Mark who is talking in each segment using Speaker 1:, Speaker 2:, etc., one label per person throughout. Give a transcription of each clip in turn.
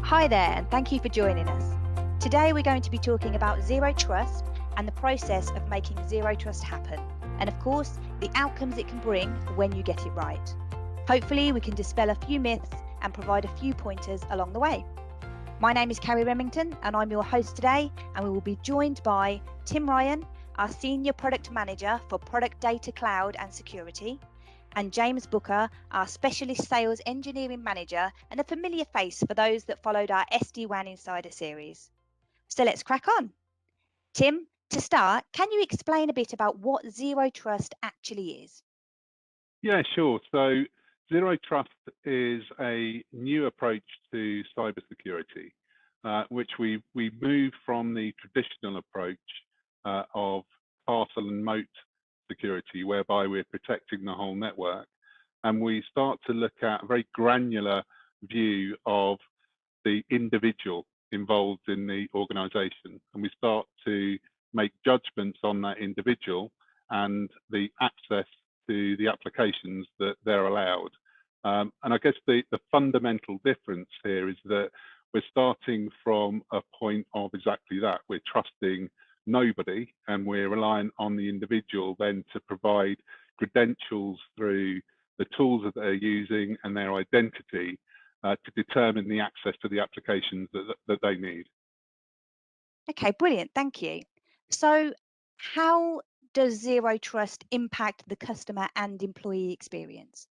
Speaker 1: Hi there, and thank you for joining us. Today we're going to be talking about zero trust and the process of making zero trust happen, and of course, the outcomes it can bring when you get it right. Hopefully, we can dispel a few myths and provide a few pointers along the way. My name is Carrie Remington, and I'm your host today, and we will be joined by Tim Ryan, our Senior Product Manager for Product Data Cloud and Security, and James Booker, our Specialist Sales Engineering Manager and a familiar face for those that followed our SD-WAN Insider series. So let's crack on. Tim, to start, can you explain a bit about what Zero Trust actually is?
Speaker 2: Yeah, sure. So Zero Trust is a new approach to cybersecurity, which we move from the traditional approach of castle and moat security, whereby we're protecting the whole network. And we start to look at a very granular view of the individual involved in the organization. And we start to make judgments on that individual and the access to the applications that they're allowed. And I guess the fundamental difference here is that we're starting from a point of exactly that. We're trusting nobody, and we're relying on the individual then to provide credentials through the tools that they're using and their identity to determine the access to the applications that they need.
Speaker 1: Okay, brilliant. Thank you. So, how does Zero Trust impact the customer and employee experience?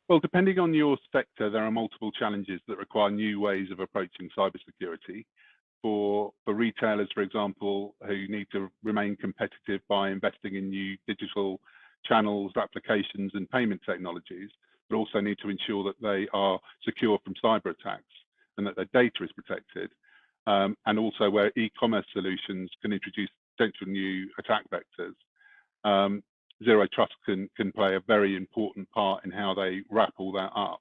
Speaker 2: Well, depending on your sector, there are multiple challenges that require new ways of approaching cybersecurity. For retailers, for example, who need to remain competitive by investing in new digital channels, applications, and payment technologies, but also need to ensure that they are secure from cyber attacks and that their data is protected. And also where e-commerce solutions can introduce potential new attack vectors. Zero Trust can play a very important part in how they wrap all that up.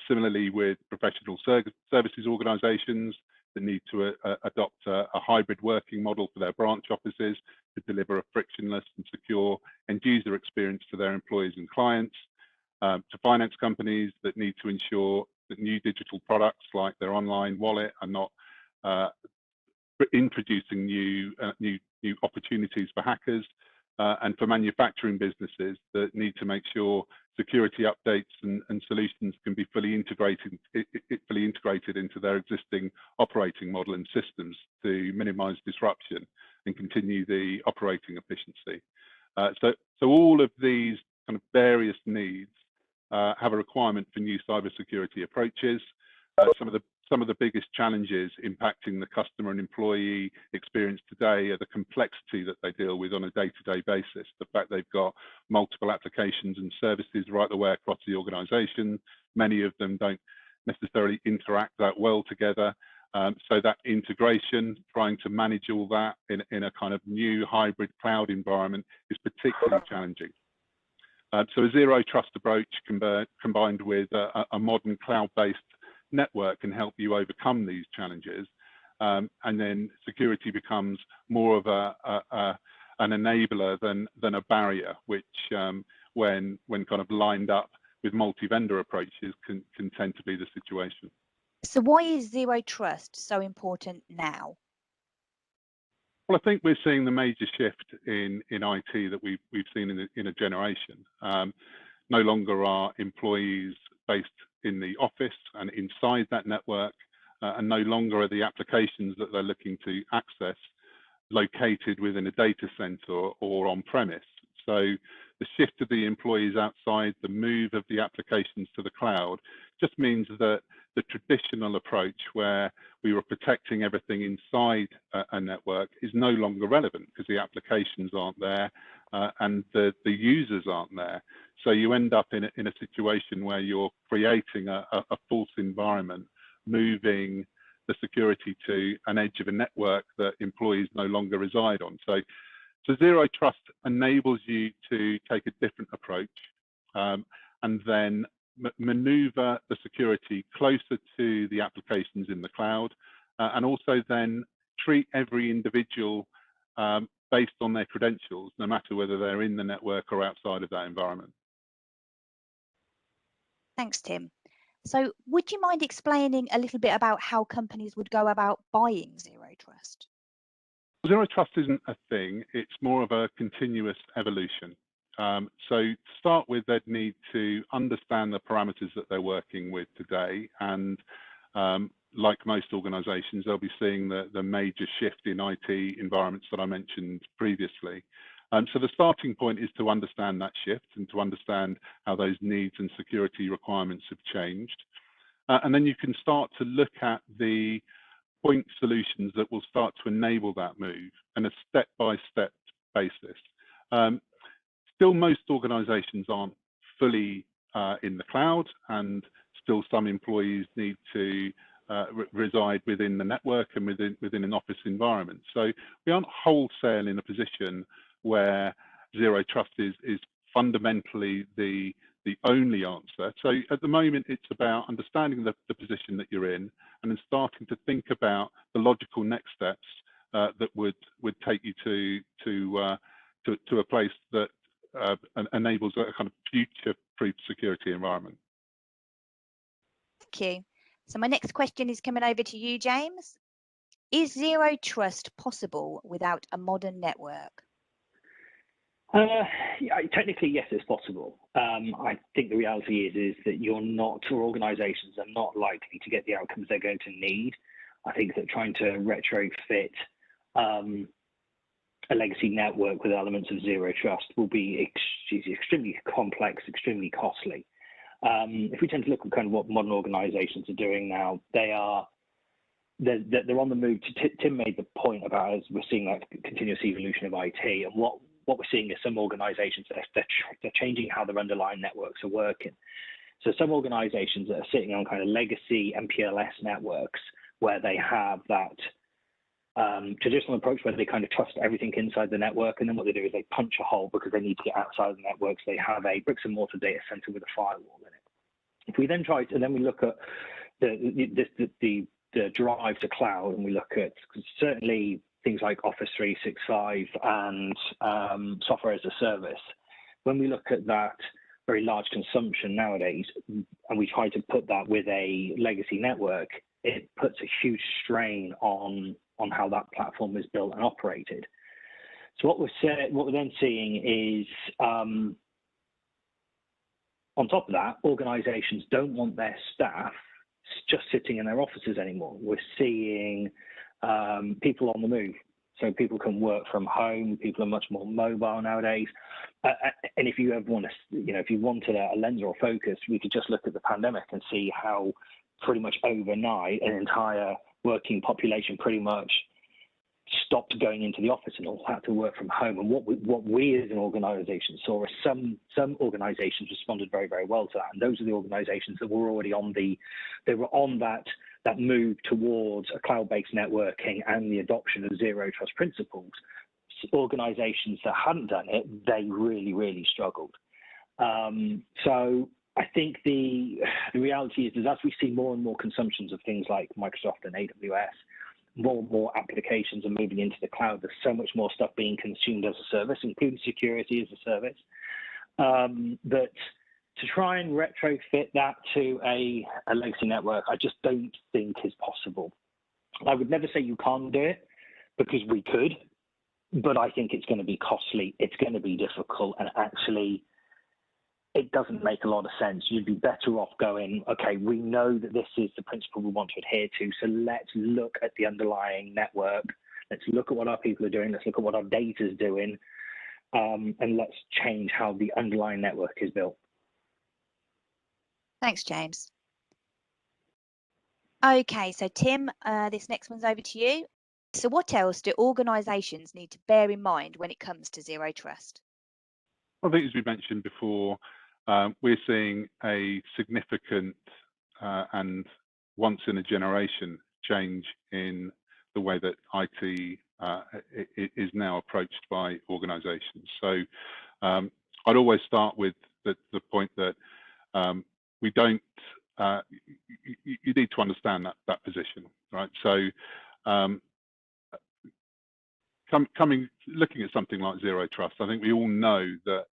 Speaker 2: Similarly, with professional services organizations that need to adopt a hybrid working model for their branch offices to deliver a frictionless and secure end user experience to their employees and clients, to finance companies that need to ensure that new digital products like their online wallet are not introducing new opportunities for hackers, and for manufacturing businesses that need to make sure security updates and solutions can be fully integrated into their existing operating model and systems to minimize disruption and continue the operating efficiency. So all of these kind of various needs have a requirement for new cybersecurity approaches. Some of the biggest challenges impacting the customer and employee experience today are the complexity that they deal with on a day-to-day basis. The fact they've got multiple applications and services right the way across the organization. Many of them don't necessarily interact that well together. So that integration, trying to manage all that in a kind of new hybrid cloud environment is particularly challenging. So a zero trust approach combined with a modern cloud-based network can help you overcome these challenges, and then security becomes more of an enabler than a barrier, which when kind of lined up with multi-vendor approaches can tend to be the situation.
Speaker 1: So, why is Zero Trust so important now?
Speaker 2: Well, I think we're seeing the major shift in IT that we've seen in a generation. No longer are employees based in the office and inside that network, and no longer are the applications that they're looking to access located within a data center or on premise. So the shift of the employees outside, the move of the applications to the cloud, just means that the traditional approach where we were protecting everything inside a network is no longer relevant because the applications aren't there and the users aren't there. So you end up in a situation where you're creating a false environment, moving the security to an edge of a network that employees no longer reside on. So Zero Trust enables you to take a different approach and then maneuver the security closer to the applications in the cloud, and also then treat every individual based on their credentials, no matter whether they're in the network or outside of that environment.
Speaker 1: Thanks, Tim. So would you mind explaining a little bit about how companies would go about buying Zero Trust?
Speaker 2: Zero Trust isn't a thing, it's more of a continuous evolution. So to start with, they'd need to understand the parameters that they're working with today, and like most organizations, they'll be seeing the major shift in IT environments that I mentioned previously. So the starting point is to understand that shift and to understand how those needs and security requirements have changed. And then you can start to look at the point solutions that will start to enable that move on a step-by-step basis. Still, most organizations aren't fully in the cloud, and still some employees need to reside within the network and within an office environment. So we aren't wholesale in a position where Zero Trust is fundamentally the only answer. So at the moment, it's about understanding the position that you're in, and then starting to think about the logical next steps that would take you to a place that enables a kind of future-proof security environment.
Speaker 1: Thank you. So my next question is coming over to you, James. Is Zero Trust possible without a modern network?
Speaker 3: Yeah, technically, yes, it's possible. I think the reality is that you're not, or organizations are not likely to get the outcomes they're going to need. I think that trying to retrofit a legacy network with elements of Zero Trust will be extremely complex, extremely costly. If we tend to look at kind of what modern organizations are doing now, they're on the move. Tim made the point about, as we're seeing that continuous evolution of IT, and what we're seeing is some organizations, they're changing how their underlying networks are working. So some organizations that are sitting on kind of legacy MPLS networks, where they have that traditional approach where they kind of trust everything inside the network, and then what they do is they punch a hole because they need to get outside the networks. They have a bricks and mortar data center with a firewall in it. If we then we look at the drive to cloud, and we look at certainly things like Office 365 and software as a service. When we look at that very large consumption nowadays, and we try to put that with a legacy network, it puts a huge strain on how that platform is built and operated. So what we're then seeing is, on top of that, organizations don't want their staff just sitting in their offices anymore. We're seeing people on the move. So people can work from home. People are much more mobile nowadays. And if you ever want to, if you wanted a lens or a focus, we could just look at the pandemic and see how pretty much overnight an entire working population pretty much stopped going into the office and all had to work from home. And what we as an organization saw is some organizations responded very, very well to that. And those are the organizations that were already on that move towards a cloud-based networking and the adoption of Zero Trust principles. Organizations that hadn't done it, they really, really struggled. So I think the reality is as we see more and more consumptions of things like Microsoft and AWS, more and more applications are moving into the cloud. There's so much more stuff being consumed as a service, including security as a service, that to try and retrofit that to a legacy network, I just don't think is possible. I would never say you can't do it, because we could, but I think it's going to be costly. It's going to be difficult, and actually, it doesn't make a lot of sense. You'd be better off going, okay, we know that this is the principle we want to adhere to, so let's look at the underlying network. Let's look at what our people are doing. Let's look at what our data is doing, and let's change how the underlying network is built.
Speaker 1: Thanks, James. Okay, so Tim, this next one's over to you. So what else do organisations need to bear in mind when it comes to Zero Trust?
Speaker 2: I think, as we mentioned before, we're seeing a significant and once-in-a-generation change in the way that IT is now approached by organisations. So I'd always start with the point that we don't. You need to understand that position, right? So looking at something like Zero Trust, I think we all know that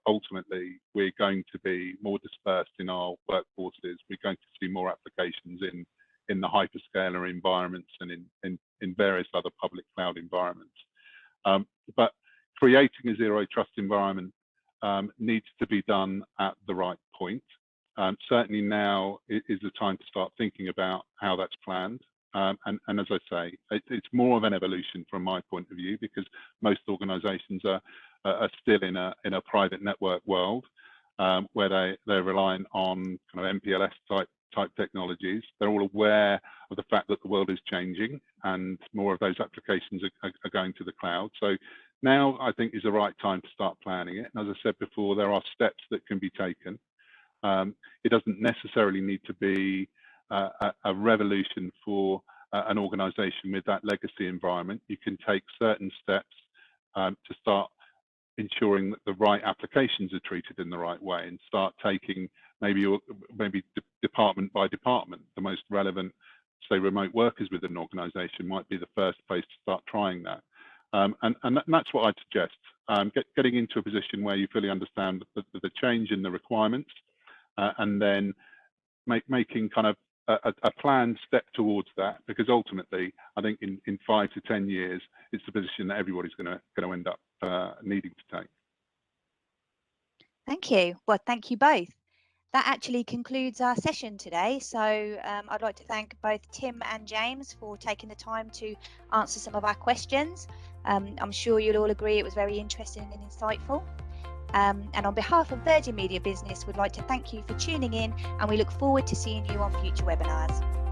Speaker 2: ultimately we're going to be more dispersed in our workforces. We're going to see more applications in the hyperscaler environments and in various other public cloud environments. But creating a Zero Trust environment needs to be done at the right point. Certainly now is the time to start thinking about how that's planned. And as I say, it's more of an evolution from my point of view, because most organizations are still in a private network world where they're relying on kind of MPLS type technologies. They're all aware of the fact that the world is changing and more of those applications are going to the cloud. So now I think is the right time to start planning it. And as I said before, there are steps that can be taken. It doesn't necessarily need to be a revolution for an organization with that legacy environment. You can take certain steps to start ensuring that the right applications are treated in the right way, and start taking maybe department by department. The most relevant, say, remote workers within an organization might be the first place to start trying that. And that's what I'd suggest, getting into a position where you fully understand the change in the requirements, and then making kind of a planned step towards that, because ultimately I think in 5 to 10 years it's the position that everybody's going to end up needing to take.
Speaker 1: Thank you. Well, thank you both. That actually concludes our session today. So I'd like to thank both Tim and James for taking the time to answer some of our questions. I'm sure you'll all agree it was very interesting and insightful. And on behalf of Virgin Media Business, we'd like to thank you for tuning in, and we look forward to seeing you on future webinars.